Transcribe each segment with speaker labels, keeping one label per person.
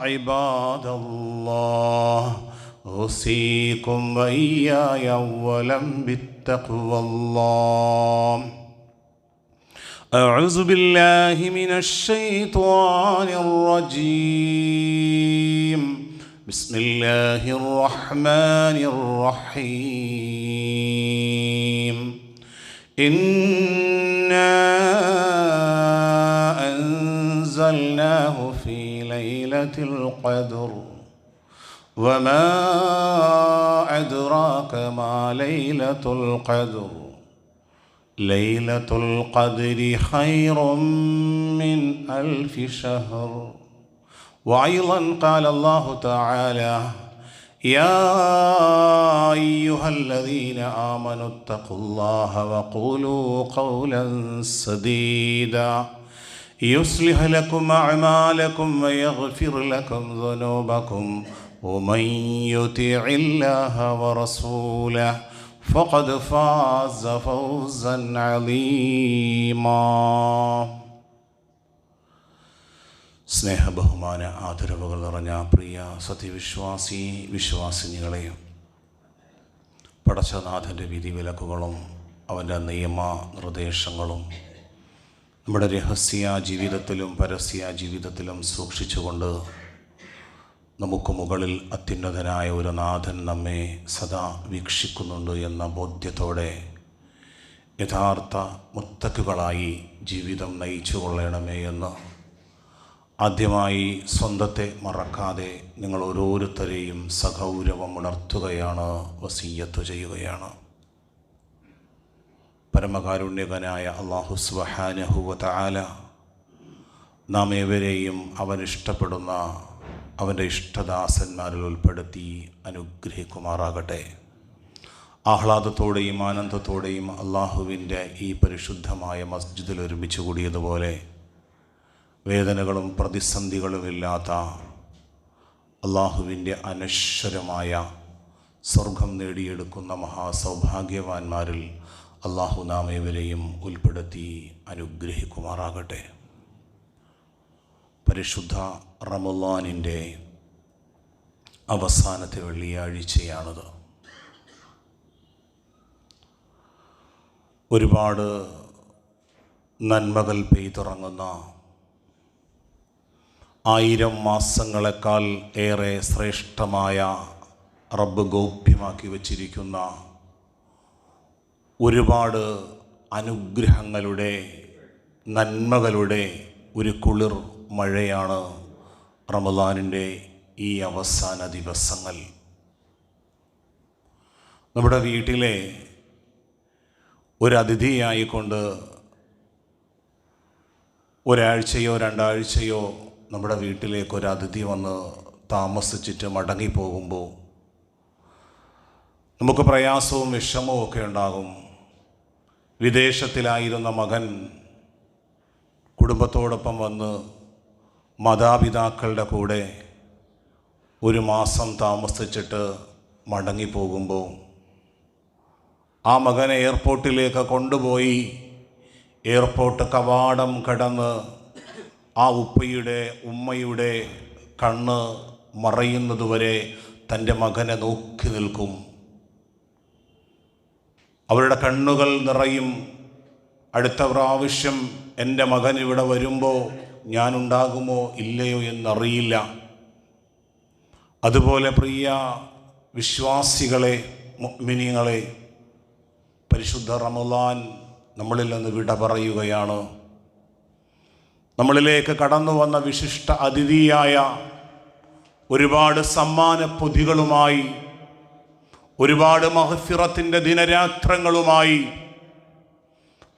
Speaker 1: عباد الله أوصيكم وإياي أولا بالتقوى الله. أعوذ بالله من الشيطان الرجيم. بسم الله الرحمن الرحيم. إنا أنزلناه في ليلة القدر وما أدراك ما ليلة القدر. ليلة القدر خير من 1000 شهر. وأيضا قال الله تعالى: يا أيها الذين آمنوا اتقوا الله وقولوا قولا سديدا يصلح لكم أعمالكم ويغفر لكم ذنوبكم ومن يطع الله ورسوله فقد فاز فوزا عظيما. സ്നേഹ ബഹുമാന ആദരവുകൾ നിറഞ്ഞ പ്രിയ സത്യവിശ്വാസി വിശ്വാസിനികളെ, പടച്ചനാഥൻ്റെ വിധിവിലക്കുകളും അവൻ്റെ നിയമ നിർദ്ദേശങ്ങളും നമ്മുടെ രഹസ്യ ജീവിതത്തിലും പരസ്യ ജീവിതത്തിലും സൂക്ഷിച്ചുകൊണ്ട് നമുക്ക് മുകളിൽ അത്യുന്നതനായ ഒരു നാഥൻ നമ്മെ സദാ വീക്ഷിക്കുന്നുണ്ട് എന്ന ബോധ്യത്തോടെ യഥാർത്ഥ മുത്തക്കുകളായി ജീവിതം നയിച്ചു കൊള്ളണമേ എന്ന് ആദ്യമായി സ്വന്തത്തെ മറക്കാതെ നിങ്ങൾ ഓരോരുത്തരെയും സഗൗരവം ഉണർത്തുകയാണ്, വസിയ്യത്ത് ചെയ്യുകയാണ്. പരമകാരുണ്യകനായ അല്ലാഹു സുബ്ഹാനഹു വ തആല നാം ഏവരെയും അവൻ ഇഷ്ടപ്പെടുന്ന അവൻ്റെ ഇഷ്ടദാസന്മാരിൽ ഉൾപ്പെടുത്തി അനുഗ്രഹിക്കുമാറാകട്ടെ. ആഹ്ലാദത്തോടെയും ആനന്ദത്തോടെയും അള്ളാഹുവിൻ്റെ ഈ പരിശുദ്ധമായ മസ്ജിദിൽ ഒരുമിച്ച് കൂടിയതുപോലെ വേദനകളും പ്രതിസന്ധികളുമില്ലാത്ത അള്ളാഹുവിൻ്റെ അനശ്വരമായ സ്വർഗം നേടിയെടുക്കുന്ന മഹാസൗഭാഗ്യവാന്മാരിൽ അള്ളാഹു നാം ഏവരെയും ഉൾപ്പെടുത്തി അനുഗ്രഹിക്കുമാറാകട്ടെ. പരിശുദ്ധ റമളാനിൻ്റെ അവസാനത്തെ വെള്ളിയാഴ്ചയാണത്. ഒരുപാട് നന്മകൾ പെയ്തിറങ്ങുന്ന 1000 മാസങ്ങളെക്കാൾ ഏറെ ശ്രേഷ്ഠമായ റബ്ബ് ഗോപ്യമാക്കി വച്ചിരിക്കുന്ന ഒരുപാട് അനുഗ്രഹങ്ങളുടെ നന്മകളുടെ ഒരു കുളിർ മഴയാണ് റമളാനിൻ്റെ ഈ അവസാന ദിവസങ്ങൾ. നമ്മുടെ വീട്ടിലെ ഒരു അതിഥിയായിക്കൊണ്ട് ഒരാഴ്ചയോ 2 ആഴ്ചയോ നമ്മുടെ വീട്ടിലേക്ക് ഒരു അതിഥി വന്ന് താമസിച്ചിട്ട് മടങ്ങിപ്പോകുമ്പോൾ നമുക്ക് പ്രയാസവും വിഷമവും ഒക്കെ ഉണ്ടാകും. വിദേശത്തിലായിരുന്ന മകൻ കുടുംബത്തോടൊപ്പം വന്ന് മാതാപിതാക്കളുടെ കൂടെ 1 മാസം താമസിച്ചിട്ട് മടങ്ങിപ്പോകുമ്പോൾ ആ മകനെ എയർപോർട്ടിലേക്ക് കൊണ്ടുപോയി എയർപോർട്ട് കവാടം കടന്ന് ആ ഉമ്മയുടെ കണ്ണ് മറയുന്നതുവരെ തൻ്റെ മകനെ നോക്കി നിൽക്കും. അവരുടെ കണ്ണുകൾ നിറയും. അടുത്ത പ്രാവശ്യം എൻ്റെ മകൻ ഇവിടെ വരുമ്പോൾ ഞാനുണ്ടാകുമോ ഇല്ലയോ എന്നറിയില്ല. അതുപോലെ പ്രിയ വിശ്വാസികളെ, മുഅ്മിനീങ്ങളെ, പരിശുദ്ധ റമളാൻ നമ്മളിൽ നിന്ന് വിട പറയുകയാണ്. നമ്മളിലേക്ക് കടന്നു വന്ന വിശിഷ്ട അതിഥിയായ ഒരുപാട് സമ്മാന പൊതികളുമായി, ഒരുപാട് മഗ്ഫിറത്തിൻ്റെ ദിനരാത്രങ്ങളുമായി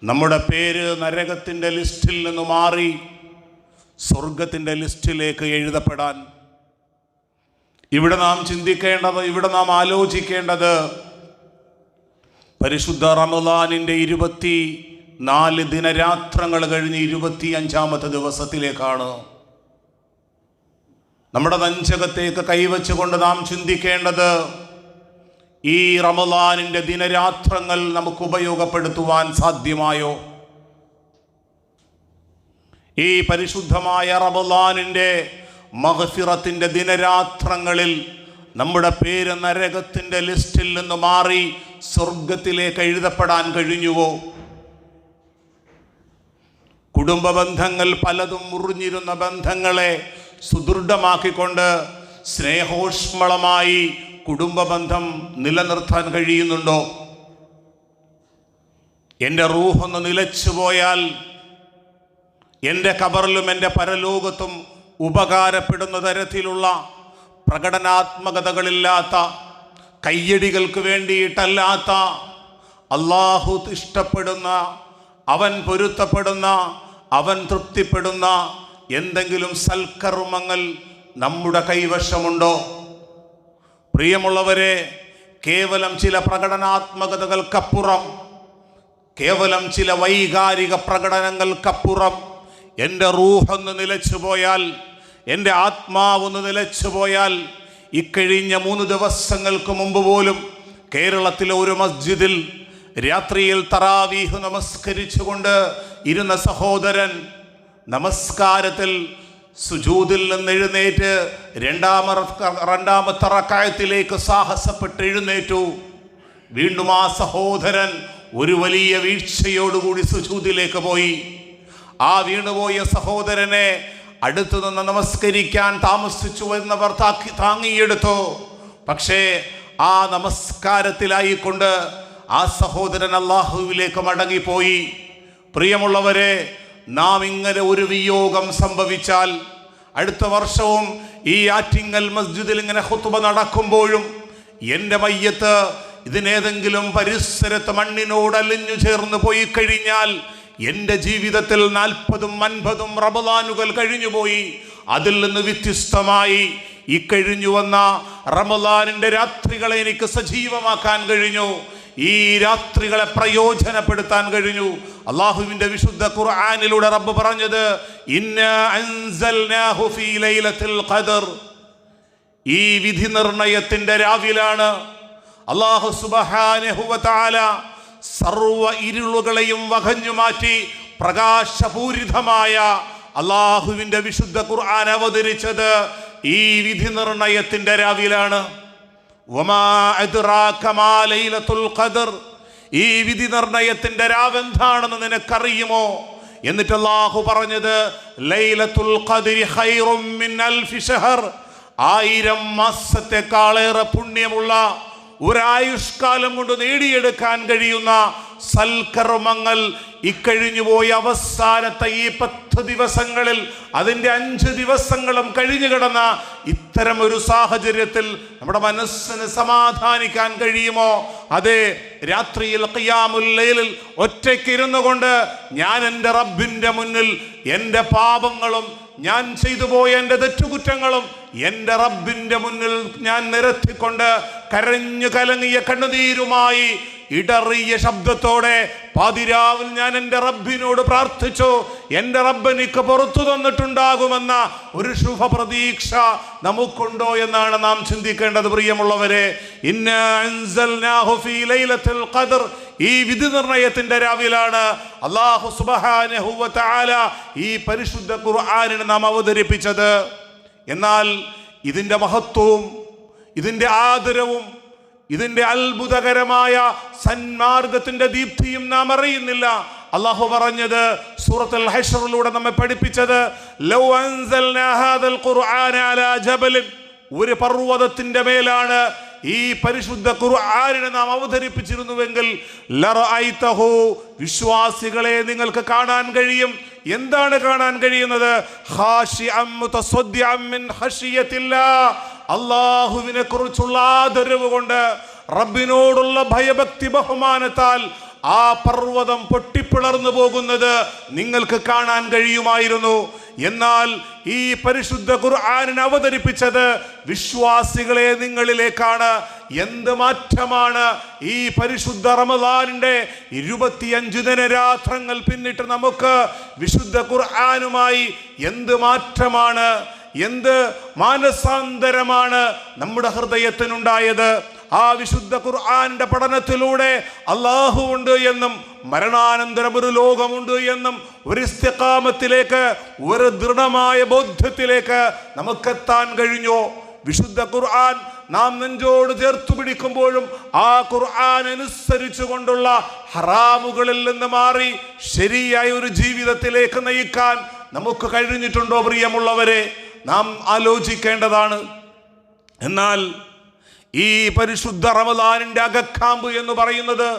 Speaker 1: നമ്മുടെ പേര് നരകത്തിൻ്റെ ലിസ്റ്റിൽ നിന്ന് മാറി സ്വർഗത്തിൻ്റെ ലിസ്റ്റിലേക്ക് എഴുതപ്പെടാൻ ഇവിടെ നാം ചിന്തിക്കേണ്ടത്, ഇവിടെ നാം ആലോചിക്കേണ്ടത് പരിശുദ്ധ റമളാനിൻ്റെ 24 ദിനരാത്രങ്ങൾ കഴിഞ്ഞ് 25ാമത്തെ ദിവസത്തിലേക്കാണ്. നമ്മുടെ നെഞ്ചകത്തേക്ക് കൈവച്ചുകൊണ്ട് നാം ചിന്തിക്കേണ്ടത്, ഈ റമളാനിൻ്റെ ദിനരാത്രങ്ങൾ നമുക്ക് ഉപയോഗപ്പെടുത്തുവാൻ സാധ്യമായോ? ഈ പരിശുദ്ധമായ റമളാനിൻ്റെ മഗ്ഫിറത്തിൻ്റെ ദിനരാത്രങ്ങളിൽ നമ്മുടെ പേര് നരകത്തിൻ്റെ ലിസ്റ്റിൽ നിന്ന് മാറി സ്വർഗത്തിലേക്ക് എഴുതപ്പെടാൻ കഴിഞ്ഞുവോ? കുടുംബ ബന്ധങ്ങൾ പലതും മുറിഞ്ഞിരുന്ന ബന്ധങ്ങളെ സുദൃഢമാക്കിക്കൊണ്ട് സ്നേഹോഷ്മളമായി കുടുംബ ബന്ധം നിലനിർത്താൻ കഴിയുന്നുണ്ടോ? എൻ്റെ റൂഹൊന്ന് നിലച്ചു പോയാൽ എൻ്റെ ഖബറിലും എൻ്റെ പരലോകത്തും ഉപകാരപ്പെടുന്ന തരത്തിലുള്ള പ്രകടനാത്മകതകളില്ലാത്ത, കയ്യടികൾക്ക് വേണ്ടിയിട്ടല്ലാത്ത, അള്ളാഹു ഇഷ്ടപ്പെടുന്ന, അവൻ പൊരുത്തപ്പെടുന്ന, അവൻ തൃപ്തിപ്പെടുന്ന എന്തെങ്കിലും സൽക്കർമ്മങ്ങൾ നമ്മുടെ കൈവശമുണ്ടോ? പ്രിയമുള്ളവരെ, കേവലം ചില പ്രകടനാത്മകതകൾക്കപ്പുറം, കേവലം ചില വൈകാരിക പ്രകടനങ്ങൾക്കപ്പുറം എൻ്റെ റൂഹൊന്ന് നിലച്ചു പോയാൽ, എൻ്റെ ആത്മാവൊന്ന് നിലച്ചു പോയാൽ, ഇക്കഴിഞ്ഞ 3 ദിവസങ്ങൾക്ക് മുമ്പ് പോലും കേരളത്തിലെ ഒരു മസ്ജിദിൽ രാത്രിയിൽ തറാവീഹ് നമസ്കരിച്ചുകൊണ്ട് ഇരുന്ന സഹോദരൻ നമസ്കാരത്തിൽ സുജൂദിൽ നിന്ന് എഴുന്നേറ്റ് രണ്ടാമത്തെ റക്അത്തിലേക്ക് സാഹസപ്പെട്ട് എഴുന്നേറ്റു. വീണ്ടും ആ സഹോദരൻ ഒരു വലിയ വീഴ്ചയോടുകൂടി സുജൂദിലേക്ക് പോയി. ആ വീണുപോയ സഹോദരനെ അടുത്തു നിന്ന് നമസ്കരിക്കാൻ താമസിച്ചു എന്നവർ താങ്ങിയെടുത്തു. പക്ഷേ ആ നമസ്കാരത്തിലായിക്കൊണ്ട് ആ സഹോദരൻ അല്ലാഹുവിലേക്ക് മടങ്ങിപ്പോയി. പ്രിയമുള്ളവരെ, നാം ഇങ്ങനെ ഒരു വിയോഗം സംഭവിച്ചാൽ അടുത്ത വർഷവും ഈ ആറ്റിങ്ങൽ മസ്ജിദിൽ ഇങ്ങനെ ഖുത്ബ നടക്കുമ്പോഴും എൻ്റെ മയ്യത്ത് ഇതിനേതെങ്കിലും പരിസരത്ത് മണ്ണിനോട് അലിഞ്ഞു ചേർന്ന് പോയി കഴിഞ്ഞാൽ എൻ്റെ ജീവിതത്തിൽ 40-ഉം 50-ഉം റമളാനുകൾ കഴിഞ്ഞുപോയി. അതിൽ നിന്ന് വ്യത്യസ്തമായി ഈ കഴിഞ്ഞു വന്ന റമളാനിൻ്റെ രാത്രികളെ എനിക്ക് സജീവമാക്കാൻ കഴിഞ്ഞു. ഈ രാത്രികളെ പ്രയോജനപ്പെടുത്താൻ കഴിഞ്ഞു. അല്ലാഹുവിൻ്റെ വിശുദ്ധ ഖുർആനിലൂടെ റബ്ബ് പറഞ്ഞത്, ഇന്നാ അൻസൽനാഹു ഫീ ലൈലത്തുൽ ഖദർ. ഈ വിധി നിർണയത്തിൻ്റെ രാവിലാണ് അല്ലാഹു സുബ്ഹാനഹു വ തആല സർവ ഇരുളുകളെയും വകഞ്ഞു മാറ്റി പ്രകാശപൂരിതമായ അല്ലാഹുവിൻ്റെ വിശുദ്ധ ഖുർആൻ അവതരിച്ചത് ഈ വിധി നിർണയത്തിൻ്റെ രാവിലാണ്. വമാ അദ്റാക മാ ലൈലത്തുൽ ഖദർ. ഈ വിധി നിർണയത്തിൻ്റെ രാവെന്താണെന്ന് നിനക്കറിയുമോ? എന്നിട്ട് അല്ലാഹു പറഞ്ഞത്, ലൈലത്തുൽ ഖദ്രി ഖൈറും മിൻ അൽഫി ശഹർ. 1000 മാസത്തെക്കാളേറെ പുണ്യമുള്ള, ഒരായുഷ്കാലം കൊണ്ട് നേടിയെടുക്കാൻ കഴിയുന്ന സൽക്കർമ്മങ്ങൾ ഇക്കഴിഞ്ഞുപോയി അവസാനത്തെ ഈ 10 ദിവസങ്ങളിൽ, അതിൻ്റെ 5 ദിവസങ്ങളും കഴിഞ്ഞു കിടന്ന ഇത്തരം ഒരു സാഹചര്യത്തിൽ നമ്മുടെ മനസ്സിന് സമാധാനിക്കാൻ കഴിയുമോ? അതെ, രാത്രിയിൽ ഖിയാമുൽ ലൈലിൽ ഒറ്റയ്ക്കിരുന്നു കൊണ്ട് ഞാൻ എൻ്റെ റബ്ബിൻ്റെ മുന്നിൽ എൻ്റെ പാപങ്ങളും ഞാൻ ചെയ്തു പോയ എൻ്റെ തെറ്റുകുറ്റങ്ങളും എൻ്റെ റബ്ബിൻ്റെ മുന്നിൽ ഞാൻ നിരത്തിക്കൊണ്ട് കരഞ്ഞു കലങ്ങിയ കണ്ണുനീരുമായി ഇടറിയ ശബ്ദത്തോടെ പാതിരാവിൽ ഞാൻ എൻ്റെ റബ്ബിനോട് പ്രാർത്ഥിച്ചു. എൻ്റെ റബ്ബ് എനിക്ക് പുറത്തു തന്നിട്ടുണ്ടാകുമെന്ന ഒരു ശുഭപ്രതീക്ഷ നമുക്കുണ്ടോ എന്നാണ് നാം ചിന്തിക്കേണ്ടത്. പ്രിയമുള്ളവരെ, ഇന്നാ അൻസൽനാഹു ഫീ ലൈലത്തുൽ ഖദർ. ഈ വിധി നിർണയത്തിൻ്റെ രാവിലാണ് അല്ലാഹു സുബ്ഹാനഹു വ തആല ഈ പരിശുദ്ധ ഖുർആനിനെ നാം അവതരിപ്പിച്ചത്. എന്നാൽ ഇതിൻ്റെ മഹത്വവും ഇതിൻ്റെ ആദരവും ഇതിൻ്റെ അത്ഭുതകരമായ സന്മാർഗത്തിൻ്റെ ദീപ്തിയും നാം അറിയുന്നില്ല. അല്ലാഹു പറഞ്ഞത് സൂറത്തുൽ ഹശ്റിലൂടെ നമ്മെ പഠിപ്പിച്ചത്, ലൗ അൻസൽനാ ഹാദൽ ഖുർആന അലാ ജബലിൻ. ഒരു പർവ്വതത്തിൻ്റെ മേലാണ് ഈ പരിശുദ്ധ ഖുർആനിനെ നാം അവതരിപ്പിച്ചിരുന്നുവെങ്കിൽ ലറഅയ്തഹു. വിശ്വാസികളെ നിങ്ങൾക്ക് കാണാൻ കഴിയും. എന്താണ് കാണാൻ കഴിയുന്നത്? ഖാശിഅൻ മുതസദ്ദിഅൻ മിൻ ഖശിയത്തില്ലാഹ്. അല്ലാഹുവിനെ കുറിച്ചുള്ള ആദരവ് കൊണ്ട്, റബ്ബിനോടുള്ള ഭയഭക്തി ബഹുമാനത്താൽ ആ പർവ്വതം പൊട്ടിപ്പിളർന്നു പോകുന്നത് നിങ്ങൾക്ക് കാണാൻ കഴിയുമായിരുന്നു. എന്നാൽ ഈ പരിശുദ്ധ ഖുർആനിനെ അവതരിപ്പിച്ചത് വിശ്വാസികളെ നിങ്ങളിലേക്കാണ്. എന്ത് മാറ്റമാണ് ഈ പരിശുദ്ധ റമളാനിന്റെ 25 ദിനരാത്രങ്ങൾ പിന്നിട്ട് നമുക്ക് വിശുദ്ധ ഖുർആനുമായി എന്ത് മാറ്റമാണ്, എന്ത് മാനസാന്തരമാണ് നമ്മുടെ ഹൃദയത്തിനുണ്ടായത്. ആ വിശുദ്ധ ഖുർആന്റെ പഠനത്തിലൂടെ അല്ലാഹു ഉണ്ട് എന്നും മരണാനന്തരം ഒരു ലോകമുണ്ട് എന്നും ഒരു ഇസ്തിഖാമത്തിലേക്ക്, ഒരു ദൃഢമായ ബോധ്യത്തിലേക്ക് നമുക്കെത്താൻ കഴിഞ്ഞോ? വിശുദ്ധ ഖുർആൻ നാം നെഞ്ചോട് ചേർത്തു പിടിക്കുമ്പോഴും ആ ഖുർആൻ അനുസരിച്ചു കൊണ്ടുള്ള ഹറാമുകളിൽ നിന്ന് മാറി ശരിയായ ഒരു ജീവിതത്തിലേക്ക് നയിക്കാൻ നമുക്ക് കഴിഞ്ഞിട്ടുണ്ടോ പ്രിയമുള്ളവരെ? നാം ആലോചിക്കേണ്ടതാണ്. എന്നാൽ ഈ പരിശുദ്ധ റമദാനിന്റെ അകക്കാമ്പ് എന്ന് പറയുന്നത്,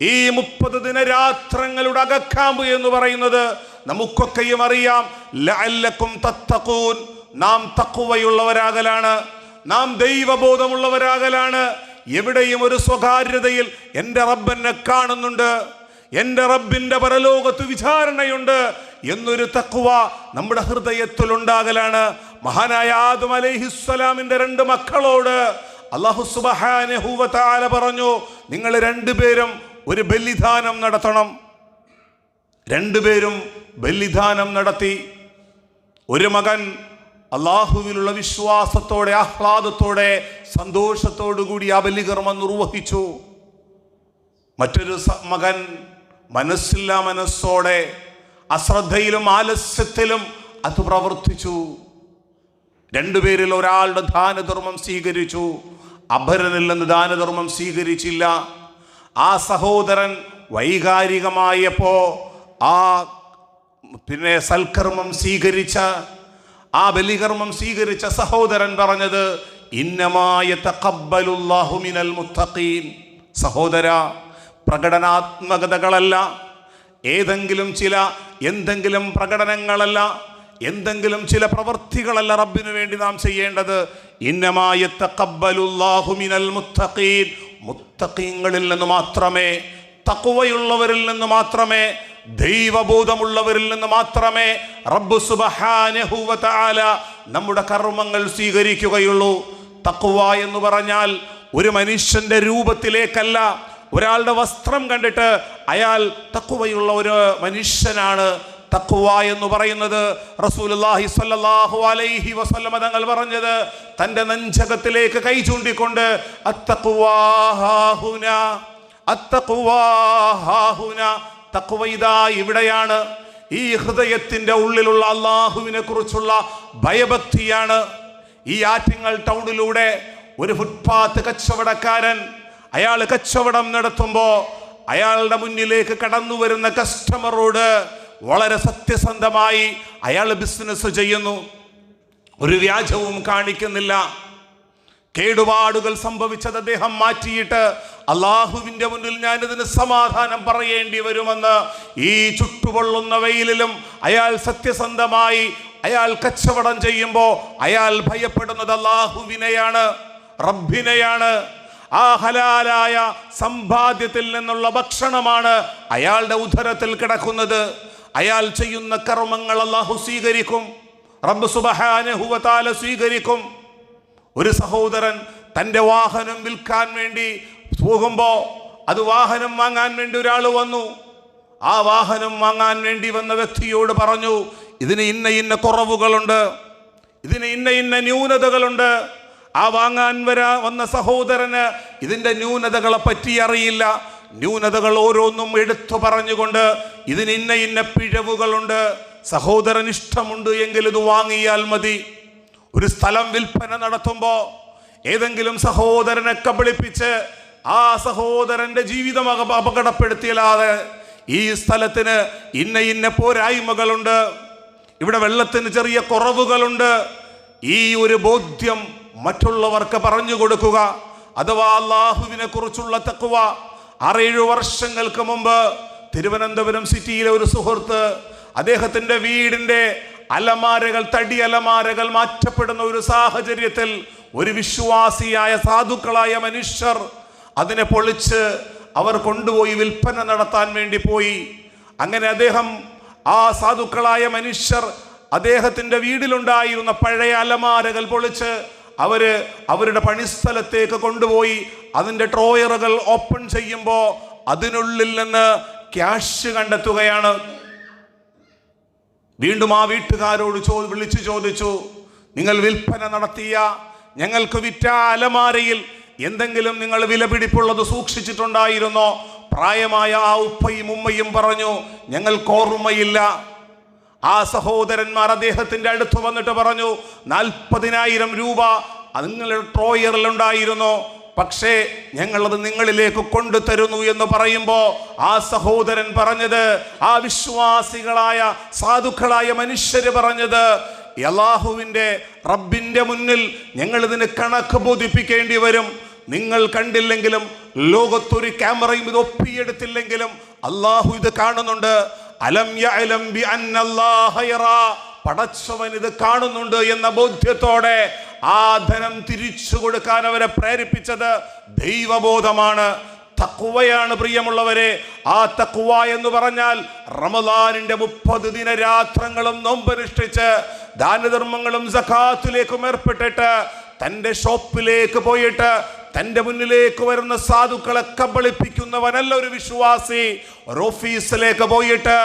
Speaker 1: ഈ 30 ദിനരാത്രങ്ങളുടെ അകക്കാമ്പ് എന്ന് പറയുന്നത് നമുക്കൊക്കെയും അറിയാം. ലഅല്ലക്കും തത്തഖൂൻ, നാം തഖ്വയുള്ളവരാകലാണ്, നാം ദൈവബോധമുള്ളവരാകലാണ്. എവിടെയും ഒരു സ്വകാര്യതയിൽ എൻ്റെ റബ്ബ് എന്നെ കാണുന്നുണ്ട്, എൻ്റെ റബ്ബിൻ്റെ പരലോകത്ത് വിചാരണയുണ്ട് എന്നൊരു തഖ്വ നമ്മുടെ ഹൃദയത്തിൽ ഉണ്ടാകലാണ്. മഹാനായ ആദം അലൈഹിസ്സലാമിന്റെ 2 മക്കളോട് അല്ലാഹു സുബ്ഹാനഹു വ തആല പറഞ്ഞു, നിങ്ങൾ 2 പേരും ഒരു ബലിദാനം നടത്തണം. 2 പേരും ബലിദാനം നടത്തി. ഒരു മകൻ അള്ളാഹുവിലുള്ള വിശ്വാസത്തോടെ, ആഹ്ലാദത്തോടെ, സന്തോഷത്തോടുകൂടി ആ ബലികർമ്മം നിർവഹിച്ചു. മറ്റൊരു മകൻ മനസ്സില്ലാ മനസ്സോടെ, അശ്രദ്ധയിലും ആലസ്യത്തിലും അത് പ്രവർത്തിച്ചു. 2 പേരിൽ ഒരാളുടെ ദാനധർമ്മം സ്വീകരിച്ചു, അപരനിൽ നിന്ന് ദാനധർമ്മം സ്വീകരിച്ചില്ല. ആ സഹോദരൻ വൈകാരികമായപ്പോ ആ സൽക്കർമ്മം സ്വീകരിച്ച, ആ ബലികർമ്മം സ്വീകരിച്ച സഹോദരൻ പറഞ്ഞത്, ഇന്നമാ യതഖബ്ബലുല്ലാഹു മിനൽ മുത്തഖീൻ. സഹോദര, പ്രകടനാത്മകതകളല്ല, എന്തെങ്കിലും പ്രകടനങ്ങളല്ല, എന്തെങ്കിലും ചില പ്രവൃത്തികളല്ല റബ്ബിനു വേണ്ടി നാം ചെയ്യേണ്ടത്. ഇന്നമാ യതഖബ്ബലുല്ലാഹു മിനൽ മുത്തഖീൻ, മുത്തഖീങ്ങളിൽ നിന്ന് മാത്രമേ, തഖ്വയുള്ളവരിൽ നിന്ന് മാത്രമേ, ദൈവബോധമുള്ളവരിൽ നിന്ന് മാത്രമേ റബ്ബ് സുബ്ഹാനഹു വ തആല നമ്മുടെ കർമ്മങ്ങൾ സ്വീകരിക്കുകയുള്ളൂ. തഖ്വ എന്ന് പറഞ്ഞാൽ ഒരു മനുഷ്യന്റെ രൂപത്തിലേക്കല്ല, ഒരാളുടെ വസ്ത്രം കണ്ടിട്ട് അയാൾ തഖ്വയുള്ള ഒരു മനുഷ്യനാണ്. തഖ്വ എന്ന് പറയുന്നത് റസൂലുള്ളാഹി സ്വല്ലല്ലാഹു അലൈഹി വസല്ലം തങ്ങൾ പറഞ്ഞത്, തൻ്റെ നെഞ്ചകത്തിലേക്ക് കൈ ചൂണ്ടിക്കൊണ്ട്, അത്തഖ്വാ ഹാഹുനാ, അത്തഖ്വാ ഹാഹുനാ, തഖ്വ ഇതാ ഇവിടെയാണ്. ഈ ഹൃദയത്തിന്റെ ഉള്ളിലുള്ള അള്ളാഹുവിനെ കുറിച്ചുള്ള ഭയഭക്തിയാണ്. ഈ ആറ്റിങ്ങൽ ടൗണിലൂടെ ഒരു ഫുട്പാത്ത് കച്ചവടക്കാരൻ, അയാൾ കച്ചവടം നടത്തുമ്പോൾ അയാളുടെ മുന്നിലേക്ക് കടന്നു വരുന്ന കസ്റ്റമറോട് വളരെ സത്യസന്ധമായി അയാൾ ബിസിനസ് ചെയ്യുന്നു, ഒരു വ്യാജവും കാണിക്കുന്നില്ല. കേടുപാടുകൾ സംഭവിച്ചത് അദ്ദേഹം മാറ്റിയിട്ട്, അള്ളാഹുവിൻ്റെ മുന്നിൽ ഞാനിതിന് സമാധാനം പറയേണ്ടി വരുമെന്ന് ഈ ചുട്ടുപൊള്ളുന്ന വെയിലിലും അയാൾ സത്യസന്ധമായി അയാൾ കച്ചവടം ചെയ്യുമ്പോൾ അയാൾ ഭയപ്പെടുന്നത് അള്ളാഹുവിനെയാണ്, റബ്ബിനെയാണ്. ആ ഹലാലായ സമ്പാദ്യത്തിൽ നിന്നുള്ള ഭക്ഷണമാണ് അയാളുടെ ഉദരത്തിൽ കിടക്കുന്നത്. അയാൾ ചെയ്യുന്ന കർമ്മങ്ങൾ അല്ലാഹു സ്വീകരിക്കും, റബ്ബ് സുബ്ഹാനഹു വ തആല സ്വീകരിക്കും. ഒരു സഹോദരൻ തൻ്റെ വാഹനം വിൽക്കാൻ വേണ്ടി പോകുമ്പോൾ, അത് വാഹനം വാങ്ങാൻ വേണ്ടി ഒരാൾ വന്നു. ആ വാഹനം വാങ്ങാൻ വേണ്ടി വന്ന വ്യക്തിയോട് പറഞ്ഞു, ഇതിന് ഇന്ന കുറവുകളുണ്ട്, ഇതിന് ഇന്ന ന്യൂനതകളുണ്ട്. ആ വാങ്ങാൻ വന്ന സഹോദരന് ഇതിൻ്റെ ന്യൂനതകളെ പറ്റി അറിയില്ല. ന്യൂനതകൾ ഓരോന്നും എടുത്തു പറഞ്ഞുകൊണ്ട് ഇതിന് ഇന്ന പിഴവുകളുണ്ട്, സഹോദരൻ ഇഷ്ടമുണ്ട് എങ്കിൽ ഇത് വാങ്ങിയാൽ മതി. ഒരു സ്ഥലം വിൽപ്പന നടത്തുമ്പോൾ ഏതെങ്കിലും സഹോദരനെ കബളിപ്പിച്ച് ആ സഹോദരന്റെ ജീവിതം അപകടപ്പെടുത്തിയാതെ, ഈ സ്ഥലത്തിന് ഇന്ന പോരായ്മകളുണ്ട്, ഇവിടെ വെള്ളത്തിന് ചെറിയ കുറവുകളുണ്ട്, ഈ ഒരു ബോധ്യം മറ്റുള്ളവർക്ക് പറഞ്ഞു കൊടുക്കുക. അഥവാ അള്ളാഹുവിനെ കുറിച്ചുള്ള തഖ്വ. 6-7 വർഷങ്ങൾക്ക് മുമ്പ് തിരുവനന്തപുരം സിറ്റിയിലെ ഒരു സുഹൃത്ത്, അദ്ദേഹത്തിൻ്റെ വീടിൻ്റെ അലമാരകൾ, തടി അലമാരകൾ മാറ്റപ്പെടുന്ന ഒരു സാഹചര്യത്തിൽ ഒരു വിശ്വാസിയായ സാധുക്കളായ മനുഷ്യർ അതിനെ പൊളിച്ച് അവർ കൊണ്ടുപോയി വിൽപ്പന നടത്താൻ വേണ്ടി പോയി. അങ്ങനെ അദ്ദേഹം, ആ സാധുക്കളായ മനുഷ്യർ അദ്ദേഹത്തിൻ്റെ വീടിലുണ്ടായിരുന്ന പഴയ അലമാരകൾ പൊളിച്ച് അവരുടെ പണിസ്ഥലത്തേക്ക് കൊണ്ടുപോയി അതിൻ്റെ ഡ്രോയറുകൾ ഓപ്പൺ ചെയ്യുമ്പോൾ അതിനുള്ളിൽ നിന്ന് ക്യാഷ് കണ്ടെത്തുകയാണ്. വീണ്ടും ആ വീട്ടുകാരോട് വിളിച്ചു ചോദിച്ചു, നിങ്ങൾ വിൽപ്പന നടത്തിയ, ഞങ്ങൾക്ക് വിറ്റ അലമാരയിൽ എന്തെങ്കിലും നിങ്ങൾ വിലപിടിപ്പുള്ളത് സൂക്ഷിച്ചിട്ടുണ്ടായിരുന്നോ? പ്രായമായ ആ ഉപ്പയും ഉമ്മയും പറഞ്ഞു, ഞങ്ങൾക്ക് ഓർമ്മയില്ല. ആ സഹോദരന്മാർ അദ്ദേഹത്തിന്റെ അടുത്ത് വന്നിട്ട് പറഞ്ഞു, 40,000 രൂപ നിങ്ങളുടെ ട്രോയറിലുണ്ടായിരുന്നു, പക്ഷേ ഞങ്ങളത് നിങ്ങളിലേക്ക് കൊണ്ടുതരുന്നു എന്ന് പറയുമ്പോൾ ആ സഹോദരൻ പറഞ്ഞത്, ആ വിശ്വാസികളായ സാധുക്കളായ മനുഷ്യര് പറഞ്ഞത്, അല്ലാഹുവിന്റെ റബ്ബിന്റെ മുന്നിൽ ഞങ്ങൾ ഇതിന് കണക്ക് ബോധിപ്പിക്കേണ്ടി വരും. നിങ്ങൾ കണ്ടില്ലെങ്കിലും ലോകത്തൊരു ക്യാമറയും ഇത് ഒപ്പിയെടുത്തില്ലെങ്കിലും അല്ലാഹു ഇത് കാണുന്നുണ്ട്. അലം യഅലം ബി അന്നല്ലാഹ യറാ, പടച്ചവൻ ഇത് കാണുന്നുണ്ട് എന്ന ബോധ്യത്തോടെ ആ ധനം തിരിച്ചു കൊടുക്കാൻ അവരെ പ്രേരിപ്പിച്ചത് ദൈവബോധമാണ്, തഖ്വയാണ്. പ്രിയമുള്ളവരെ, ആ തഖ്വ എന്ന് പറഞ്ഞാൽ റമളാനിന്റെ 30 ദിനരാത്രങ്ങളും നോമ്പനുഷ്ഠിച്ച് ദാനധർമ്മങ്ങളും സകാത്തിലേക്കും ഏർപ്പെട്ടിട്ട് തന്റെ ഷോപ്പിലേക്ക് പോയിട്ട് തന്റെ മുന്നിലേക്ക് വരുന്ന സാധുക്കളെ കബളിപ്പിക്കുന്നവനല്ല ഒരു വിശ്വാസി. ഒരു ഓഫീസിലേക്ക് പോയിട്ട്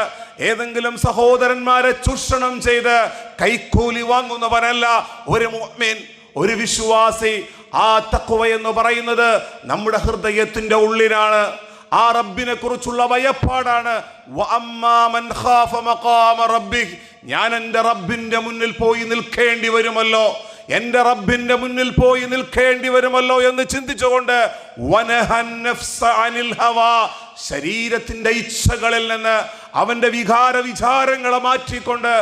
Speaker 1: ഏതെങ്കിലും സഹോദരന്മാരെ ചൂഷണം ചെയ്ത് കൈക്കൂലി വാങ്ങുന്നവനല്ല ഒരു മുഅ്മിൻ, ഒരു വിശ്വാസി. ആ തഖ്വ എന്ന് പറയുന്നത് നമ്മുടെ ഹൃദയത്തിന്റെ ഉള്ളിലാണ്. ആ റബ്ബിനെ കുറിച്ചുള്ള ഭയപ്പാടാണ്. ഞാൻ എൻ്റെ റബ്ബിന്റെ മുന്നിൽ പോയി നിൽക്കേണ്ടി വരുമല്ലോ, എൻ്റെ റബ്ബിന്റെ മുന്നിൽ പോയി നിൽക്കേണ്ടി വരുമല്ലോ എന്ന് ചിന്തിച്ചുകൊണ്ട് ശരീരത്തിന്റെ ഇച്ഛകളിൽ നിന്ന്, അവന്റെ വിചാരങ്ങളെ മാറ്റിക്കൊണ്ട്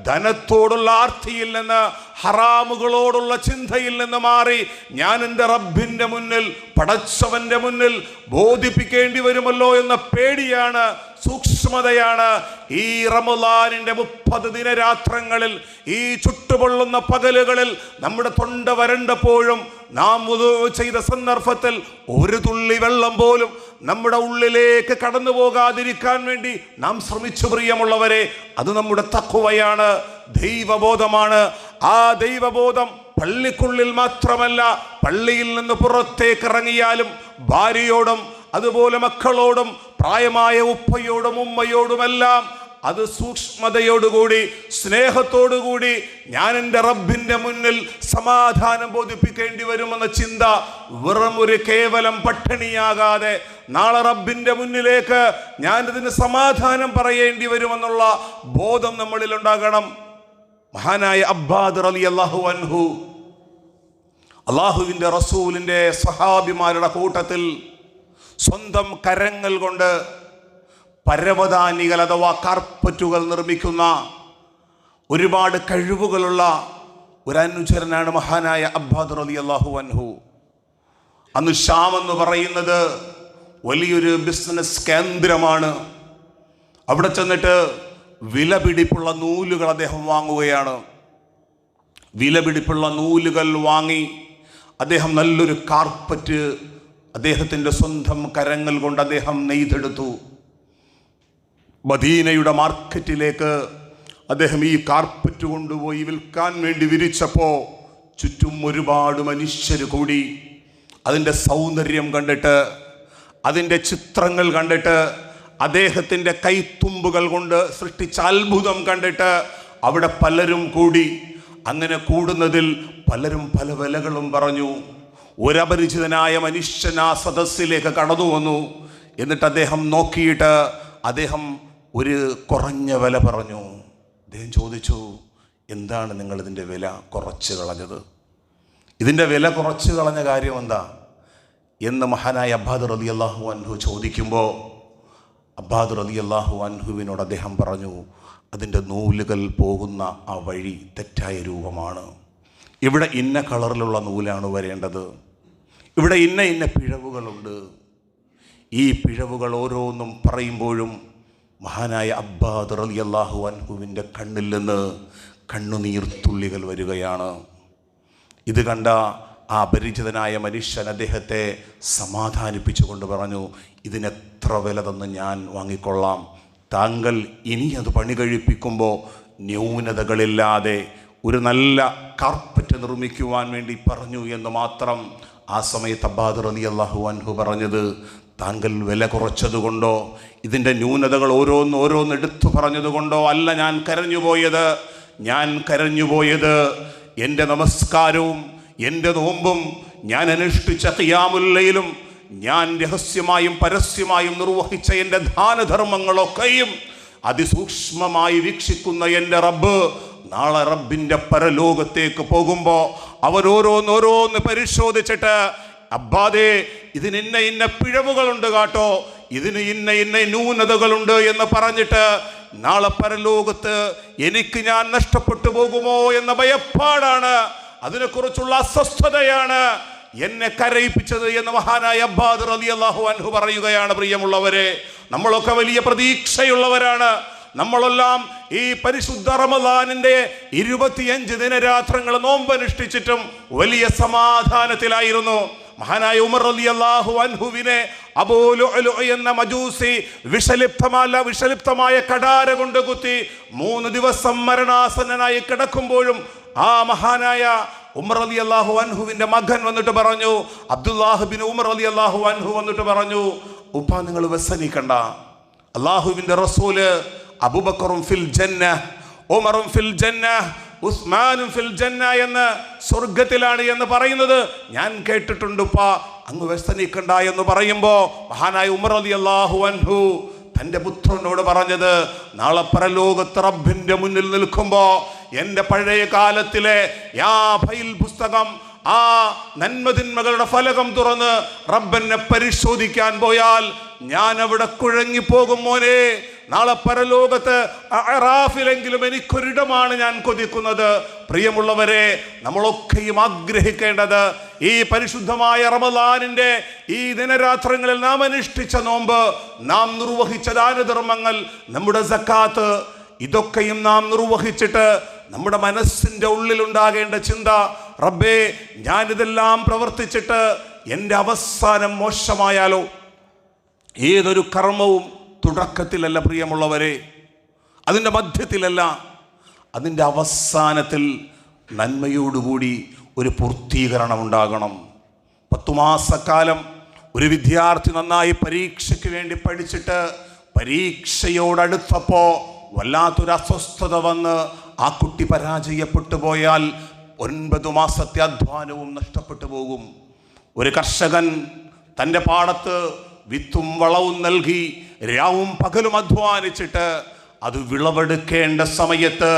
Speaker 1: ധനത്തോടുള്ള ആർത്തിയിൽ നിന്ന്, ഹറാമുകളോടുള്ള ചിന്തയിൽ നിന്ന് മാറി ഞാൻ എൻ്റെ റബ്ബിന്റെ മുന്നിൽ, പടച്ചവന്റെ മുന്നിൽ ബോധിപ്പിക്കേണ്ടി വരുമല്ലോ എന്ന പേടിയാണ്, സൂക്ഷ്മതയാണ്. ഈ റമളാനിന്റെ 30 ദിനരാത്രങ്ങളിൽ, ഈ ചുട്ടുപൊള്ളുന്ന പകലുകളിൽ, നമ്മുടെ തൊണ്ട വരണ്ടപ്പോഴും നാം വുദൂ ചെയ്ത സന്ദർഭത്തിൽ ഒരു തുള്ളി വെള്ളം പോലും നമ്മുടെ ഉള്ളിലേക്ക് കടന്നു പോകാതിരിക്കാൻ വേണ്ടി നാം ശ്രമിച്ചു. പ്രിയമുള്ളവരെ, അത് നമ്മുടെ തഖ്വയാണ്, ദൈവബോധമാണ്. ആ ദൈവബോധം പള്ളിക്കുള്ളിൽ മാത്രമല്ല, പള്ളിയിൽ നിന്ന് പുറത്തേക്ക് ഇറങ്ങിയാലും ഭാര്യയോടും അതുപോലെ മക്കളോടും പ്രായമായ ഉപ്പയോടും ഉമ്മയോടുമെല്ലാം അത് സൂക്ഷ്മതയോടുകൂടി സ്നേഹത്തോടുകൂടി ഞാൻ എൻ്റെ റബ്ബിന്റെ മുന്നിൽ സമാധാനം ബോധിപ്പിക്കേണ്ടി വരുമെന്ന ചിന്ത, വെറും ഒരു കേവലം പട്ടിണിയാകാതെ നാളെ റബ്ബിന്റെ മുന്നിലേക്ക് ഞാനിതിന് സമാധാനം പറയേണ്ടി വരുമെന്നുള്ള ബോധം നമ്മളിൽ ഉണ്ടാകണം. മഹാനായ അബ്ബാദ് റളിയല്ലാഹു അൻഹു അല്ലാഹുവിന്റെ റസൂലിന്റെ സഹാബിമാരുടെ കൂട്ടത്തിൽ സ്വന്തം കരങ്ങൾ കൊണ്ട് പരവതാനികൾ അഥവാ കാർപ്പറ്റുകൾ നിർമ്മിക്കുന്ന ഒരുപാട് കഴിവുകളുള്ള ഒരു അനുചരനാണ് മഹാനായ അബ്ബാദ് റളിയല്ലാഹു അൻഹു. അന്ന് ഷാം എന്ന് പറയുന്നത് വലിയൊരു ബിസിനസ് കേന്ദ്രമാണ്. അവിടെ ചെന്നിട്ട് വിലപിടിപ്പുള്ള നൂലുകൾ അദ്ദേഹം വാങ്ങുകയാണ്. വിലപിടിപ്പുള്ള നൂലുകൾ വാങ്ങി അദ്ദേഹം നല്ലൊരു കാർപ്പറ്റ് അദ്ദേഹത്തിൻ്റെ സ്വന്തം കരങ്ങൾ കൊണ്ട് അദ്ദേഹം നെയ്തെടുത്തു. മദീനയുടെ മാർക്കറ്റിലേക്ക് അദ്ദേഹം ഈ കാർപ്പറ്റ് കൊണ്ടുപോയി വിൽക്കാൻ വേണ്ടി വിരിച്ചപ്പോൾ ചുറ്റും ഒരുപാട് മനുഷ്യർ കൂടി. അതിൻ്റെ സൗന്ദര്യം കണ്ടിട്ട്, അതിൻ്റെ ചിത്രങ്ങൾ കണ്ടിട്ട്, അദ്ദേഹത്തിൻ്റെ കൈത്തുമ്പുകൾ കൊണ്ട് സൃഷ്ടിച്ച അത്ഭുതം കണ്ടിട്ട് അവിടെ പലരും കൂടി. അങ്ങനെ കൂടുന്നതിൽ പലരും പല വിലകളും പറഞ്ഞു. ഒരപരിചിതനായ മനുഷ്യൻ ആ സദസ്സിലേക്ക് കടന്നു വന്നു. എന്നിട്ട് അദ്ദേഹം നോക്കിയിട്ട് അദ്ദേഹം ഒരു കുറഞ്ഞ വില പറഞ്ഞു. അദ്ദേഹം ചോദിച്ചു, എന്താണ് നിങ്ങൾ ഇതിൻ്റെ വില കുറച്ച് കളഞ്ഞത്? ഇതിൻ്റെ വില കുറച്ച് കളഞ്ഞ കാര്യം എന്താ എന്ന് മഹാനായ അബ്ബാദ് റളിയല്ലാഹു അൻഹു ചോദിക്കുമ്പോൾ അബ്ബാദ് റളിയല്ലാഹു അൻഹുവിനോട് അദ്ദേഹം പറഞ്ഞു, അതിൻ്റെ നൂലുകൾ പോകുന്ന ആ വഴി തെറ്റായ രൂപമാണ്. ഇവിടെ ഇന്ന കളറിലുള്ള നൂലാണ് വരേണ്ടത്. ഇവിടെ ഇന്ന പിഴവുകളുണ്ട്. ഈ പിഴവുകൾ ഓരോന്നും പറയുമ്പോഴും മഹാനായ അബ്ബാദ് റളിയല്ലാഹു അൻഹുവിൻ്റെ കണ്ണിൽ നിന്ന് കണ്ണുനീർത്തുള്ളികൾ വരികയാണ്. ഇത് കണ്ട ആ അപരിചിതനായ മനുഷ്യൻ അദ്ദേഹത്തെ സമാധാനിപ്പിച്ചുകൊണ്ട് പറഞ്ഞു, ഇതിനെത്ര വില തന്ന് ഞാൻ വാങ്ങിക്കൊള്ളാം. താങ്കൾ ഇനി അത് പണി കഴിപ്പിക്കുമ്പോൾ ന്യൂനതകളില്ലാതെ ഒരു നല്ല കാർപ്പറ്റ് നിർമ്മിക്കുവാൻ വേണ്ടി പറഞ്ഞു എന്ന് മാത്രം. ആ സമയത്ത് അബ്ബാദ് റളിയല്ലാഹു അൻഹു പറഞ്ഞത്, താങ്കൾ വില കുറച്ചതുകൊണ്ടോ ഇതിൻ്റെ ന്യൂനതകൾ ഓരോന്ന് എടുത്തു പറഞ്ഞതുകൊണ്ടോ അല്ല ഞാൻ കരഞ്ഞുപോയത്. ഞാൻ കരഞ്ഞുപോയത് എൻ്റെ നമസ്കാരവും എൻ്റെ നോമ്പും ഞാൻ അനുഷ്ഠിച്ച ഖിയാമുൽ ലൈലും ഞാൻ രഹസ്യമായും പരസ്യമായും നിർവഹിച്ച എൻ്റെ ദാനധർമ്മങ്ങളൊക്കെയും അതിസൂക്ഷ്മമായി വീക്ഷിക്കുന്ന എൻ്റെ റബ്ബ് നാളെ റബ്ബിൻ്റെ പരലോകത്തേക്ക് പോകുമ്പോൾ അവരോരോന്നോരോന്ന് പരിശോധിച്ചിട്ട്, അബ്ബാദേ ഇതിന് ഇന്ന പിഴവുകളുണ്ട് കേട്ടോ, ഇതിന് ഇന്ന ന്യൂനതകളുണ്ട് എന്ന് പറഞ്ഞിട്ട് നാളെ പരലോകത്ത് എനിക്ക് ഞാൻ നഷ്ടപ്പെട്ടു പോകുമോ എന്ന ഭയപ്പാടാണ്, അതിനെക്കുറിച്ചുള്ള അസ്വസ്ഥതയാണ് എന്നെ കരയിപ്പിച്ചത് എന്ന് മഹാനായ അബ്ബാദ് റളിയല്ലാഹു അൻഹു പറയുകയാണ്. പ്രിയമുള്ളവരെ, നമ്മളൊക്കെ വലിയ പ്രതീക്ഷയുള്ളവരാണ്. നമ്മളെല്ലാം ഈ പരിശുദ്ധ റമദാനിന്റെ 25 ദിനരാത്രങ്ങൾ നോമ്പനുഷ്ഠിച്ചിട്ടും വലിയ സമാധാനത്തിലായിരുന്നു. മഹാനായ ഉമർ റളിയല്ലാഹു അൻഹുവിനെ അബൂ ലുഅ്ലു എന്ന മജൂസി വിഷലിപ്തമായ കടാര കൊണ്ട് കുത്തി 3 ദിവസം മരണാസന്നനായി കിടക്കുമ്പോഴും ആ മഹാനായ ഉമർ റളിയല്ലാഹു അൻഹുവിന്റെ മകൻ വന്നിട്ട് പറഞ്ഞു, അബ്ദുല്ലാഹ് ബിൻ ഉമർ റളിയല്ലാഹു അൻഹു വന്നിട്ട് പറഞ്ഞു, ഉപ്പ നിങ്ങൾ വ്യസനിക്കണ്ട, അല്ലാഹുവിന്റെ റസൂല് അബൂബക്കറും ഫിൽ ജന്ന, ഉമറും ഫിൽ ജന്ന, ഉസ്മാനും ഫിൽ ജന്ന എന്ന് സ്വർഗത്തിലാണ് എന്ന് പറയുന്നത് ഞാൻ കേട്ടിട്ടുണ്ട് ഉപ്പ, അങ്ങ് വ്യസനിക്കണ്ട എന്ന് പറയുമ്പോൾ മഹാനായ ഉമർ റളിയല്ലാഹു അൻഹു തൻ്റെ പുത്രനോട് പറഞ്ഞത്, നാളെ പരലോകത്ത് റബ്ബിന്റെ മുന്നിൽ നിൽക്കുമ്പോൾ എൻ്റെ പഴയ കാലത്തിലെ ഫൈൽ പുസ്തകം, ആ നന്മതിന്മകളുടെ ഫലകം തുറന്ന് റബ്ബനെ പരിശോധിക്കാൻ പോയാൽ ഞാൻ അവിടെ കുഴങ്ങിപ്പോകും മോനെ. നാളെ പരലോകത്ത് അറാഫിലെങ്കിലും എനിക്കൊരിടമാണ് ഞാൻ കൊതിക്കുന്നത്. പ്രിയമുള്ളവരെ, നമ്മളൊക്കെയും ആഗ്രഹിക്കേണ്ടത് ഈ പരിശുദ്ധമായ റമദാനിന്റെ ഈ ദിനരാത്രങ്ങളിൽ നാം അനുഷ്ഠിച്ച നോമ്പ്, നാം നിർവഹിച്ച ദാനധർമ്മങ്ങൾ, നമ്മുടെ സക്കാത്ത്, ഇതൊക്കെയും നാം നിർവഹിച്ചിട്ട് നമ്മുടെ മനസ്സിൻ്റെ ഉള്ളിലുണ്ടാകേണ്ട ചിന്ത, റബ്ബേ ഞാനിതെല്ലാം പ്രവർത്തിച്ചിട്ട് എൻ്റെ അവസാനം മോശമായാലോ. ഏതൊരു കർമ്മവും തുടക്കത്തിലല്ല പ്രിയമുള്ളവരെ, അതിൻ്റെ മധ്യത്തിലല്ല, അതിൻ്റെ അവസാനത്തിൽ നന്മയോടുകൂടി ഒരു പൂർത്തീകരണം ഉണ്ടാകണം. 10 മാസക്കാലം ഒരു വിദ്യാർത്ഥി നന്നായി പരീക്ഷയ്ക്ക് വേണ്ടി പഠിച്ചിട്ട് പരീക്ഷയോടടുത്തപ്പോൾ വല്ലാത്തൊരു അസ്വസ്ഥത വന്ന് ആ കുട്ടി പരാജയപ്പെട്ടു പോയാൽ 9 മാസത്തെ അധ്വാനവും നഷ്ടപ്പെട്ടു പോകും. ഒരു കർഷകൻ തൻ്റെ പാടത്ത് വിത്തും വളവും നൽകി രാവും പകലും അധ്വാനിച്ചിട്ട് അത് വിളവെടുക്കേണ്ട സമയത്ത്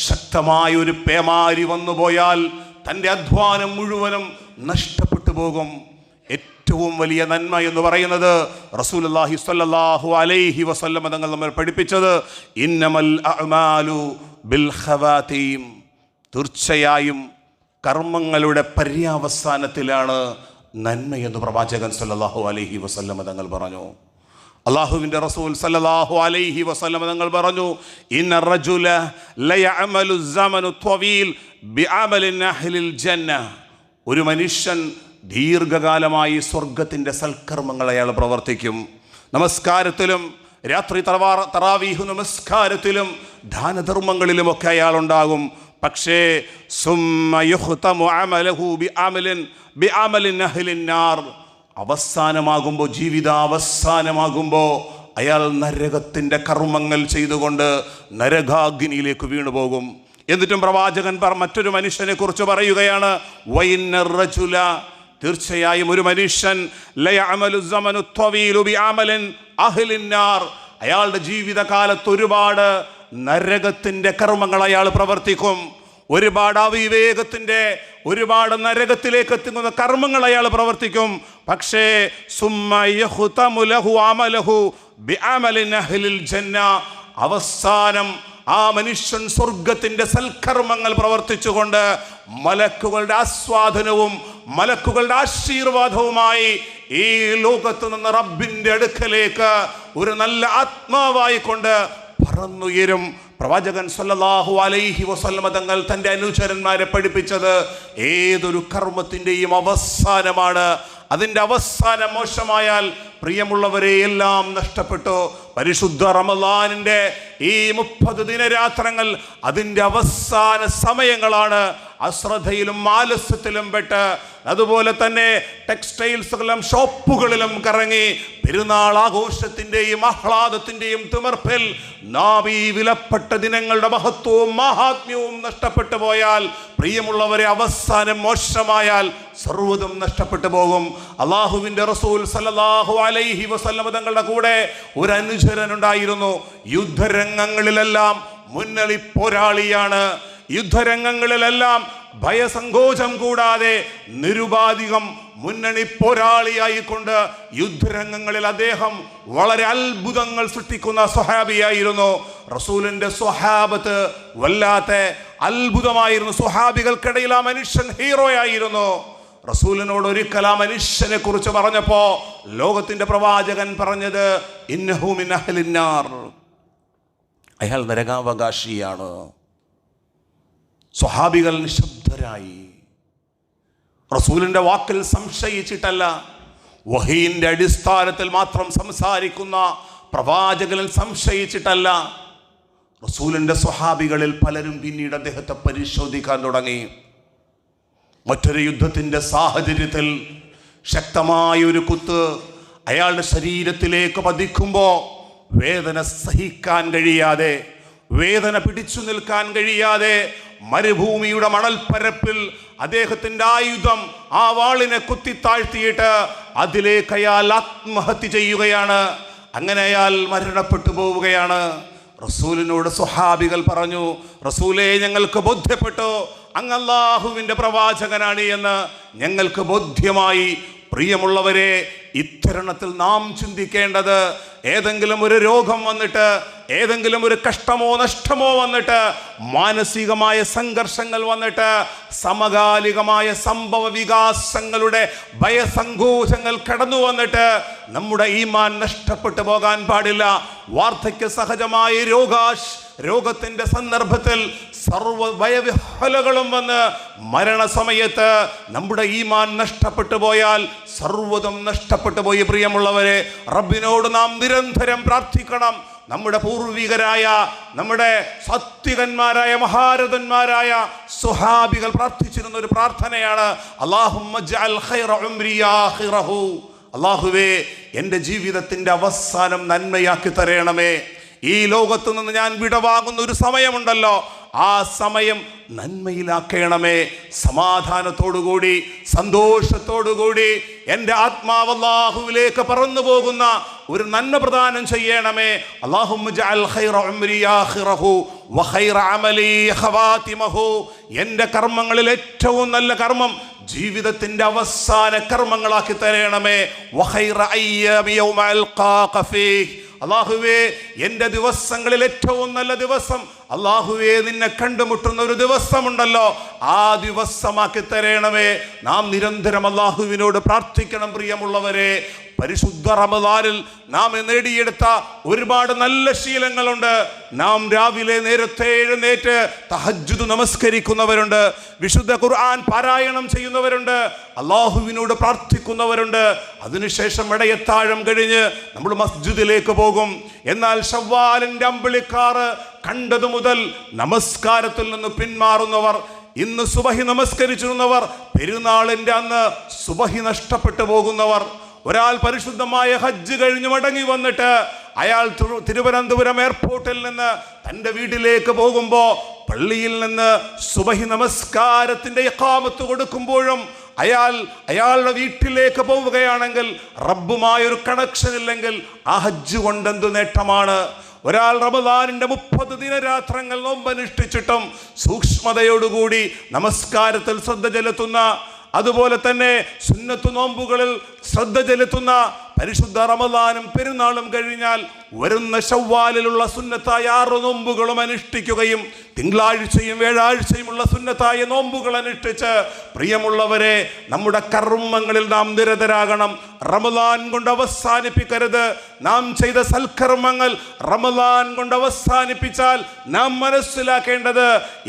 Speaker 1: ശക്തമായൊരു പേമാരി വന്നുപോയാൽ തൻ്റെ അധ്വാനം മുഴുവനും നഷ്ടപ്പെട്ടു പോകും. ഏറ്റവും വലിയ നന്മ എന്ന് പറയുന്നത് റസൂലുള്ളാഹി സ്വല്ലല്ലാഹു അലൈഹി വസല്ലം തങ്ങൾ നമ്മൾ പഠിപ്പിച്ചത് ഇന്നമൽ അഅ്മാലു ബിൽ ഖവാതീം, തീർച്ചയായും കർമ്മങ്ങളുടെ പര്യാവസാനത്തിലാണ് നന്മയെന്ന് പ്രവാചകൻ സല്ലല്ലാഹു അലൈഹി വസല്ലം തങ്ങൾ പറഞ്ഞു. അല്ലാഹുവിൻ്റെ റസൂൽ സല്ലല്ലാഹു അലൈഹി വസല്ലം തങ്ങൾ പറഞ്ഞു, ഇന്ന റജുല ലയഅമലു സമനു ത്വവീൽ ബിഅമലിൻ അഹ്ലിൽ ജന്ന, ഒരു മനുഷ്യൻ ദീർഘകാലമായി സ്വർഗത്തിൻ്റെ സൽക്കർമ്മങ്ങൾ അയാൾ പ്രവർത്തിക്കും. നമസ്കാരത്തിലും രാത്രി തറാവീഹ് നമസ്കാരത്തിലും ദാനധർമ്മങ്ങളിലുമൊക്കെ അയാളുണ്ടാകും. പക്ഷേ സുമ്മ യുഖ്തമു അമലഹു ബിഅമലിൻ അഹ്ലിൻ നാർ, അവസാനമാകുമ്പോൾ, ജീവിതാവസാനമാകുമ്പോൾ അയാൾ നരകത്തിൻ്റെ കർമ്മങ്ങൾ ചെയ്തുകൊണ്ട് നരകാഗ്നിയിലേക്ക് വീണുപോകും. എന്നിട്ടും പ്രവാചകൻ മറ്റൊരു മനുഷ്യനെ കുറിച്ച് പറയുകയാണ്, വഇന്ന റജുല, തീർച്ചയായും ഒരു മനുഷ്യൻ ലയഅമലു സമനു ത്വവീലു ബിഅമലിൻ അഹ്ലിൻ നാർ, അയാളുടെ ജീവിതകാലത്ത് ഒരുപാട് നരകത്തിൻ്റെ കർമ്മങ്ങൾ അയാൾ പ്രവർത്തിക്കും. ഒരുപാട് അവിവേകത്തിൻ്റെ, ഒരുപാട് നരകത്തിലേക്ക് എത്തുന്ന കർമ്മങ്ങൾ അയാൾ പ്രവർത്തിക്കും. പക്ഷേ സുമ്മ യഖ്തമു ലഹു അമലഹു ബിഅമലിൻ അഹ്ലിൽ ജന്ന, അവസാനം ആ മനുഷ്യൻ സ്വർഗത്തിൻ്റെ സൽക്കർമ്മങ്ങൾ പ്രവർത്തിച്ചുകൊണ്ട് മലക്കുകളുടെ ആസ്വാദനവും മലക്കുകളുടെ ആശീർവാദവുമായി ഈ ലോകത്ത് നിന്ന് റബ്ബിൻ്റെ അടുക്കലേക്ക് ഒരു നല്ല ആത്മാവായിക്കൊണ്ട് പറന്നുയരും. പ്രവാചകൻ സല്ലല്ലാഹു അലൈഹി വസല്ലം തങ്ങൾ തൻ്റെ അനുചരന്മാരെ പഠിപ്പിച്ചത് ഏതൊരു കർമ്മത്തിൻ്റെയും അവസാനമാണ്. അതിൻ്റെ അവസാനം മോശമായാൽ പ്രിയമുള്ളവരെ എല്ലാം നഷ്ടപ്പെട്ടു. പരിശുദ്ധ റമദാനിൻ്റെ ഈ 30 ദിനരാത്രങ്ങൾ അതിൻ്റെ അവസാന സമയങ്ങളാണ്. അശ്രദ്ധയിലും ആലസ്യത്തിലും പെട്ട്, അതുപോലെ തന്നെ ടെക്സ്റ്റൈൽസുകളിലും ഷോപ്പുകളിലും കറങ്ങി പെരുന്നാൾ ആഘോഷത്തിൻ്റെയും ആഹ്ലാദത്തിൻ്റെയും തിമിർപ്പിൽ നാം ഈ വിലപ്പെട്ട ദിനങ്ങളുടെ മഹത്വവും മഹാത്മ്യവും നഷ്ടപ്പെട്ടു പോയാൽ, പ്രിയമുള്ളവരെ, അവസാനം മോശമായാൽ സർവ്വതും നഷ്ടപ്പെട്ടു പോകും. അള്ളാഹുവിൻ്റെ റസൂൽ സല്ലല്ലാഹു അലൈഹി വസല്ലം തങ്ങളുടെ കൂടെ ഒരു അനുചരനുണ്ടായിരുന്നു. യുദ്ധരംഗങ്ങളിലെല്ലാം മുന്നണി പോരാളിയാണ്. യുദ്ധരംഗങ്ങളിലെല്ലാം ഭയസങ്കോചം കൂടാതെ നിരുപാധികം മുന്നണി പോരാളിയായിക്കൊണ്ട് യുദ്ധരംഗങ്ങളിൽ അദ്ദേഹം വളരെ അത്ഭുതങ്ങൾ സൃഷ്ടിക്കുന്ന സ്വഹാബിയായിരുന്നു. റസൂലിന്റെ സ്വഹാബത്ത് വല്ലാത്ത അത്ഭുതമായിരുന്നു. സ്വഹാബികൾക്കിടയിൽ ആ മനുഷ്യൻ ഹീറോയായിരുന്നു. റസൂലിനോട് ഒരിക്കൽ ആ മനുഷ്യനെ കുറിച്ച് പറഞ്ഞപ്പോ ലോകത്തിന്റെ പ്രവാചകൻ പറഞ്ഞത്, ഇന്നഹു മിൻ അഹ്ലിന്നാർ, അയാൾ നരകാവകാശിയാണ്. സ്വഹാബികൾ നിശബ്ദരായി. റസൂലിന്റെ വാക്കിൽ സംശയിച്ചിട്ടല്ല, വഹീന്റെ അടിസ്ഥാനത്തിൽ മാത്രം സംസാരിക്കുന്ന പ്രവാചകനിൽ സംശയിച്ചിട്ടല്ല. റസൂലിന്റെ സ്വഹാബികളിൽ പലരും പിന്നീട് അദ്ദേഹത്തെ പരിശോധിക്കാൻ തുടങ്ങി. മറ്റൊരു യുദ്ധത്തിന്റെ സാഹചര്യത്തിൽ ശക്തമായ ഒരു കുത്ത് അയാളുടെ ശരീരത്തിലേക്ക് പതിക്കുമ്പോൾ വേദന സഹിക്കാൻ കഴിയാതെ, വേദന പിടിച്ചു നിൽക്കാൻ കഴിയാതെ മരുഭൂമിയുടെ മണൽപ്പരപ്പിൽ അദ്ദേഹത്തിന്റെ ആയുധം, ആ വാളിനെ കുത്തിത്താഴ്ത്തിയിട്ട് അതിലേക്ക് അയാൾ ആത്മഹത്യ ചെയ്യുകയാണ്. അങ്ങനെ അയാൾ മരണപ്പെട്ടു പോവുകയാണ്. റസൂലിനോട് സ്വഹാബികൾ പറഞ്ഞു, റസൂലേ, ഞങ്ങൾക്ക് ബോധ്യപ്പെട്ടു അങ്ങ് അല്ലാഹുവിൻ്റെ പ്രവാചകനാണ് എന്ന് ഞങ്ങൾക്ക് ബോധ്യമായി. പ്രിയമുള്ളവരെ, ഇത്തരണത്തിൽ നാം ചിന്തിക്കേണ്ടത്, ഏതെങ്കിലും ഒരു രോഗം വന്നിട്ട്, ഏതെങ്കിലും ഒരു കഷ്ടമോ നഷ്ടമോ വന്നിട്ട്, മാനസികമായ സംഘർഷങ്ങൾ വന്നിട്ട്, സമകാലികമായ സംഭവ വികാസങ്ങളുടെ ഭയസങ്കോചങ്ങൾ കടന്നു വന്നിട്ട് നമ്മുടെ ഈമാൻ നഷ്ടപ്പെട്ടു പോകാൻ പാടില്ല. വാർദ്ധക്യ സഹജമായ രോഗത്തിന്റെ സന്ദർഭത്തിൽ സർവ്വ ഭയവിഹ്വലകളും വന്ന് മരണസമയത്ത് നമ്മുടെ ഈമാൻ നഷ്ടപ്പെട്ടു പോയാൽ സർവ്വതും നഷ്ടപ്പെട്ടു പോയി. പ്രിയമുള്ളവരെ, റബ്ബിനോട് നാം നിരന്തരം പ്രാർത്ഥിക്കണം. നമ്മുടെ പൂർവികരായ, നമ്മുടെ സത്യകന്മാരായ, മഹാരഥന്മാരായ സ്വഹാബികൾ പ്രാർത്ഥിച്ചിരുന്ന ഒരു പ്രാർത്ഥനയാണ്, അല്ലാഹുമ്മ ജഅൽ ഖൈറ ഉംരി ആഖിറഹു. അല്ലാഹുവേ, എൻ്റെ ജീവിതത്തിൻ്റെ അവസാനം നന്മയാക്കി തരണമേ. ഈ ലോകത്തു നിന്ന് ഞാൻ വിടവാങ്ങുന്ന ഒരു സമയമുണ്ടല്ലോ, ആ സമയം നന്മയിലാക്കണമേ. സമാധാനത്തോടുകൂടി, സന്തോഷത്തോടുകൂടി എൻ്റെ ആത്മാവ് അല്ലാഹുവിലേക്ക് പറന്നു പോകുന്ന ഒരു നന്മ പ്രദാനം ചെയ്യണമേ. അല്ലാഹുമ്മ ജഅൽ ഖൈറ ഉംരി ആഖിറഹു വ ഖൈറ അമലി ഖവാതിമഹു. എൻ്റെ കർമ്മങ്ങളിൽ ഏറ്റവും നല്ല കർമ്മം ജീവിതത്തിൻ്റെ അവസാന കർമ്മങ്ങളാക്കി തരണമേ. വ ഖൈറ അയ്യാമി യൗമ അൽഖാക ഫീഹി. അല്ലാഹുവേ, എൻ്റെ ദിവസങ്ങളിൽ ഏറ്റവും നല്ല ദിവസം, അല്ലാഹുവേ, നിന്നെ കണ്ടുമുട്ടുന്ന ഒരു ദിവസമുണ്ടല്ലോ, ആ ദിവസമാക്കി തരണമേ. നാം നിരന്തരം അല്ലാഹുവിനോട് പ്രാർത്ഥിക്കണം. പ്രിയമുള്ളവരെ, പരിശുദ്ധ റമദാനിൽ നാം നേടിയെടുത്ത ഒരുപാട് നല്ല ശീലങ്ങളുണ്ട്. നാം രാവിലെ നേരത്തെ എഴുന്നേറ്റ് തഹജ്ജുദ് നമസ്കരിക്കുന്നവരുണ്ട്, വിശുദ്ധ ഖുർആൻ പാരായണം ചെയ്യുന്നവരുണ്ട്, അല്ലാഹുവിനോട് പ്രാർത്ഥിക്കുന്നവരുണ്ട്. അതിനുശേഷം ഇടയത്താഴം കഴിഞ്ഞ് നമ്മൾ മസ്ജിദിലേക്ക് പോകും. എന്നാൽ ശവ്വാലിന്റെ അമ്പിളിക്കാറ് കണ്ടതു മുതൽ നമസ്കാരത്തിൽ നിന്ന് പിന്മാറുന്നവർ, ഇന്ന് സുബഹി നമസ്കരിച്ചിരുന്നവർ, പെരുന്നാളിന്റെ അന്ന് സുബഹി നഷ്ടപ്പെട്ടു പോകുന്നവർ, ഒരാൾ പരിശുദ്ധമായ ഹജ്ജ് കഴിഞ്ഞ് മടങ്ങി വന്നിട്ട് അയാൾ തിരുവനന്തപുരം എയർപോർട്ടിൽ നിന്ന് തൻ്റെ വീട്ടിലേക്ക് പോകുമ്പോൾ പള്ളിയിൽ നിന്ന് സുബഹി നമസ്കാരത്തിൻ്റെ ഇഖാമത്ത് കൊടുക്കുമ്പോഴും അയാളുടെ വീട്ടിലേക്ക് പോവുകയാണെങ്കിൽ റബ്ബുമായൊരു കണക്ഷൻ ഇല്ലെങ്കിൽ ആ ഹജ്ജ് കൊണ്ടെന്തു നേട്ടമാണ്? ഒരാൾ റമദാനിന്റെ 30 ദിനരാത്രങ്ങൾ നോമ്പനുഷ്ഠിച്ചിട്ടും സൂക്ഷ്മതയോടുകൂടി നമസ്കാരത്തിൽ ശ്രദ്ധ ചെലുത്തുന്ന, അതുപോലെ തന്നെ സുന്നത്ത് നോമ്പുകളിൽ ശ്രദ്ധ ചെലുത്തുന്ന, പരിശുദ്ധ റമദാനും പെരുന്നാളും കഴിഞ്ഞാൽ വരുന്ന ശവ്വാലിലുള്ള സുന്നത്തായ 6 നോമ്പുകളും അനുഷ്ഠിക്കുകയും തിങ്കളാഴ്ചയും വ്യാഴാഴ്ചയുമുള്ള സുന്നത്തായ നോമ്പുകൾ അനുഷ്ഠിച്ച്, പ്രിയമുള്ളവരെ, നമ്മുടെ കർമ്മങ്ങളിൽ നാം നിരതരാകണം. റമദാൻ കൊണ്ട് അവസാനിപ്പിക്കരുത്. നാം ചെയ്ത സൽക്കർമ്മങ്ങൾ റമദാൻ കൊണ്ട് അവസാനിപ്പിച്ചാൽ നാം മനസ്സിലാക്കേണ്ടത്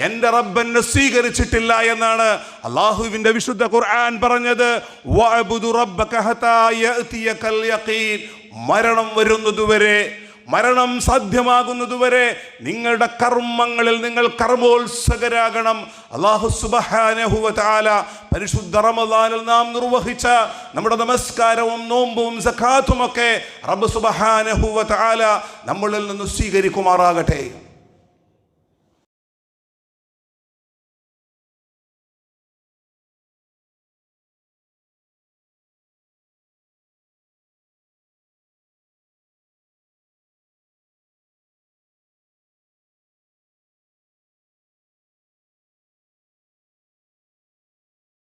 Speaker 1: എൻ്റെ റബ്ബനെ സ്വീകരിച്ചിട്ടില്ല എന്നാണ്. അല്ലാഹുവിൻ്റെ വിശുദ്ധ ഖുർആൻ പറഞ്ഞത്, വഅബ്ദു റബ്ബക ഹത്താ യഅതിയകൽ യഖീൻ. മരണം വരുന്നതുവരെ, മരണം സാധ്യമാകുന്നതുവരെ നിങ്ങളുടെ കർമ്മങ്ങളിൽ നിങ്ങൾ കർമ്മോത്സുകരാകണം. അല്ലാഹു സുബ്ഹാനഹു വ തആല പരിശുദ്ധ റമദാനിൽ നാം നിർവഹിച്ച നമ്മുടെ നമസ്കാരവും നോമ്പും സക്കാത്തും ഒക്കെ റബ്ബ് സുബ്ഹാനഹു വ തആല നമ്മളിൽ നിന്ന് സ്വീകരിക്കുമാറാകട്ടെ.